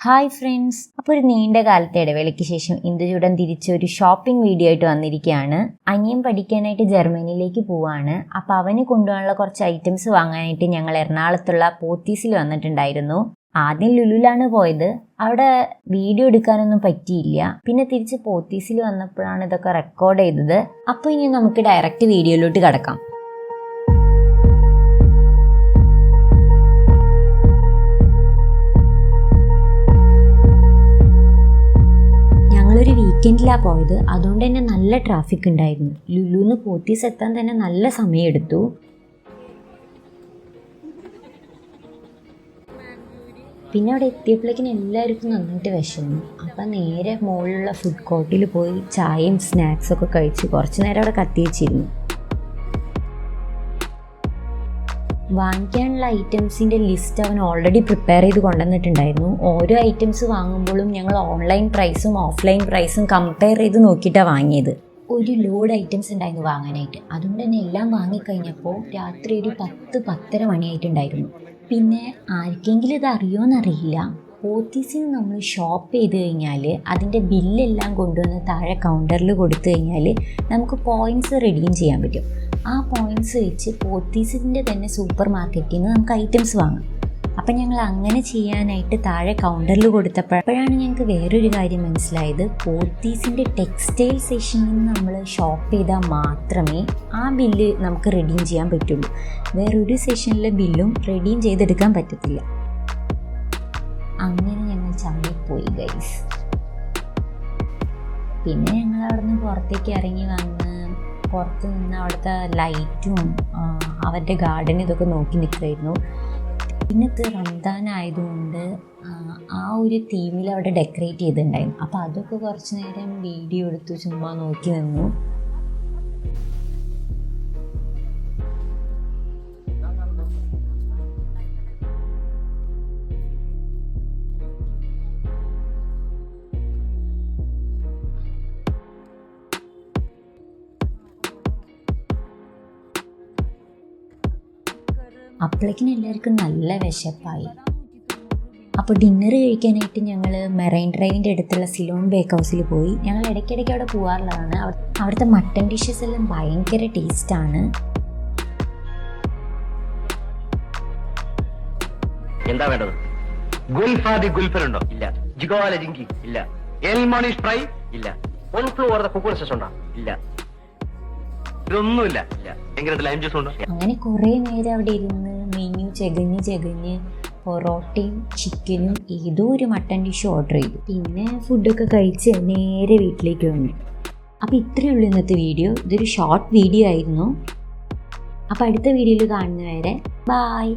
Hi friends, അപ്പോൾ ഒരു നീണ്ട കാലത്തെ ഇടവേളയ്ക്ക് ശേഷം ഇന്ദുചൂടൻ തിരിച്ചൊരു ഷോപ്പിംഗ് വീഡിയോ ആയിട്ട് വന്നിരിക്കുകയാണ്. അനിയൻ പഠിക്കാനായിട്ട് ജർമ്മനിയിലേക്ക് പോവാണ്. അപ്പോൾ അവന് കൊണ്ടുപോകാനുള്ള കുറച്ച് ഐറ്റംസ് വാങ്ങാനായിട്ട് ഞങ്ങൾ എറണാകുളത്തുള്ള പോത്തീസിൽ വന്നിട്ടുണ്ടായിരുന്നു. ആദ്യം ലുലുലാണ് പോയത്. അവിടെ വീഡിയോ എടുക്കാനൊന്നും പറ്റിയില്ല. പിന്നെ തിരിച്ച് പോത്തീസിൽ വന്നപ്പോഴാണ് ഇതൊക്കെ റെക്കോർഡ് ചെയ്തത്. അപ്പോൾ ഇനി നമുക്ക് ഡയറക്റ്റ് വീഡിയോയിലോട്ട് കിടക്കാം. ഞങ്ങളൊരു വീക്കെൻഡിലാണ് പോയത്. അതുകൊണ്ട് തന്നെ നല്ല ട്രാഫിക് ഉണ്ടായിരുന്നു. ലുലുന്ന് പോത്തീസ് എത്താൻ തന്നെ നല്ല സമയമെടുത്തു. പിന്നെ അവിടെ എത്തിയപ്പോഴേക്കും എല്ലാവർക്കും നന്നായിട്ട് വിശന്നു. അപ്പം നേരെ മുകളിലുള്ള ഫുഡ് കോർട്ടിൽ പോയി ചായയും സ്നാക്സൊക്കെ കഴിച്ച് കുറച്ച് നേരം അവിടെ കത്തിവെച്ചിരുന്നു. വാങ്ങിക്കാനുള്ള ഐറ്റംസിൻ്റെ ലിസ്റ്റ് അവൻ ഓൾറെഡി പ്രിപ്പയർ ചെയ്ത് കൊണ്ടുവന്നിട്ടുണ്ടായിരുന്നു. ഓരോ ഐറ്റംസ് വാങ്ങുമ്പോഴും ഞങ്ങൾ ഓൺലൈൻ പ്രൈസും ഓഫ്ലൈൻ പ്രൈസും കമ്പയർ ചെയ്ത് നോക്കിയിട്ടാണ് വാങ്ങിയത്. ഒരു ലോഡ് ഐറ്റംസ് ഉണ്ടായിരുന്നു വാങ്ങാനായിട്ട്. അതുകൊണ്ട് തന്നെ എല്ലാം വാങ്ങിക്കഴിഞ്ഞപ്പോൾ രാത്രി ഒരു 10-10:30 മണിയായിട്ടുണ്ടായിരുന്നു. പിന്നെ ആർക്കെങ്കിലും ഇത് അറിയുമോയെന്നറിയില്ല, പോത്തീസിൽ നമ്മൾ ഷോപ്പ് ചെയ്ത് കഴിഞ്ഞാൽ അതിൻ്റെ ബില്ലെല്ലാം കൊണ്ടുവന്ന് താഴെ കൗണ്ടറിൽ കൊടുത്തു കഴിഞ്ഞാൽ നമുക്ക് പോയിൻറ്റ്സ് റിഡീം ചെയ്യാൻ പറ്റും. ആ പോയിൻറ്റ്സ് വെച്ച് പോത്തീസിൻ്റെ തന്നെ സൂപ്പർ മാർക്കറ്റിൽ നിന്ന് നമുക്ക് ഐറ്റംസ് വാങ്ങാം. അപ്പം ഞങ്ങൾ അങ്ങനെ ചെയ്യാനായിട്ട് താഴെ കൗണ്ടറിൽ കൊടുത്തപ്പോഴാണ് ഞങ്ങൾക്ക് വേറൊരു കാര്യം മനസ്സിലായത്. പോത്തീസിൻ്റെ ടെക്സ്റ്റൈൽ സെക്ഷനിൽ നിന്ന് നമ്മൾ ഷോപ്പ് ചെയ്താൽ മാത്രമേ ആ ബില്ല് നമുക്ക് റിഡീം ചെയ്യാൻ പറ്റുള്ളൂ. വേറൊരു സെഷനിലെ ബില്ലും റിഡീം ചെയ്തെടുക്കാൻ പറ്റത്തില്ല. അങ്ങനെ ഞങ്ങൾ ചമ്മിപ്പോയി ഗൈസ്. പിന്നെ ഞങ്ങൾ അവിടെ നിന്ന് പുറത്തേക്ക് ഇറങ്ങി വന്ന് പുറത്ത് നിന്ന് അവിടുത്തെ ലൈറ്റും അവരുടെ ഗാർഡൻ ഇതൊക്കെ നോക്കി നിൽക്കുമായിരുന്നു. ഇന്നത്തെ റംദാൻ ആയതുകൊണ്ട് ആ ഒരു തീമിൽ അവിടെ ഡെക്കറേറ്റ് ചെയ്തിട്ടുണ്ടായിരുന്നു. അപ്പോൾ അതൊക്കെ കുറച്ച് നേരം വീഡിയോ എടുത്തു ചുമ്മാ നോക്കി നിന്നു. അപ്പോഴേക്കും എല്ലാവർക്കും നല്ല വിശപ്പായി. അപ്പോൾ ഡിന്നർ കഴിക്കാനായിട്ട് ഞങ്ങൾ മെറൈൻ ഡ്രൈവിൻ്റെ അടുത്തുള്ള സിലോൺ ബേക്ക് ഹൗസിൽ പോയി. ഞങ്ങൾ ഇടയ്ക്കിടയ്ക്ക് അവിടെ പോകാറുള്ളതാണ്. അവിടുത്തെ മട്ടൺ ഡിഷസ് എല്ലാം ഭയങ്കര ടേസ്റ്റാണ്. എന്താ വേണ്ടത്? ഗുൽഫാദി ഗുൽഫലുണ്ടോ? ഇല്ല. ജിഗോല ജിങ്കി? ഇല്ല. എൽമോണിഷ് ഫ്രൈ? ഇല്ല. കോൺഫ്ലവർ കുക്കുർസസ് ഉണ്ടോ? ഇല്ല. ഇതൊന്നുമില്ല. ഇല്ല. എങ്ങനെ ലൈം ജ്യൂസ് ഉണ്ടോ? അങ്ങനെ കുറേ നേരം അവിടെ ഇരുന്ന് മെനു ചെകഞ്ഞ് പൊറോട്ടയും ചിക്കനും ഏതോ ഒരു മട്ടൺ ഡിഷ് ഓർഡർ ചെയ്തു. പിന്നെ ഫുഡൊക്കെ കഴിച്ച് നേരെ വീട്ടിലേക്ക് വന്നു. അപ്പോൾ ഇത്രയേ ഉള്ളൂ ഇന്നത്തെ വീഡിയോ. ഇതൊരു ഷോർട്ട് വീഡിയോ ആയിരുന്നു. അപ്പോൾ അടുത്ത വീഡിയോയിൽ കാണുന്നവരെ ബായ്.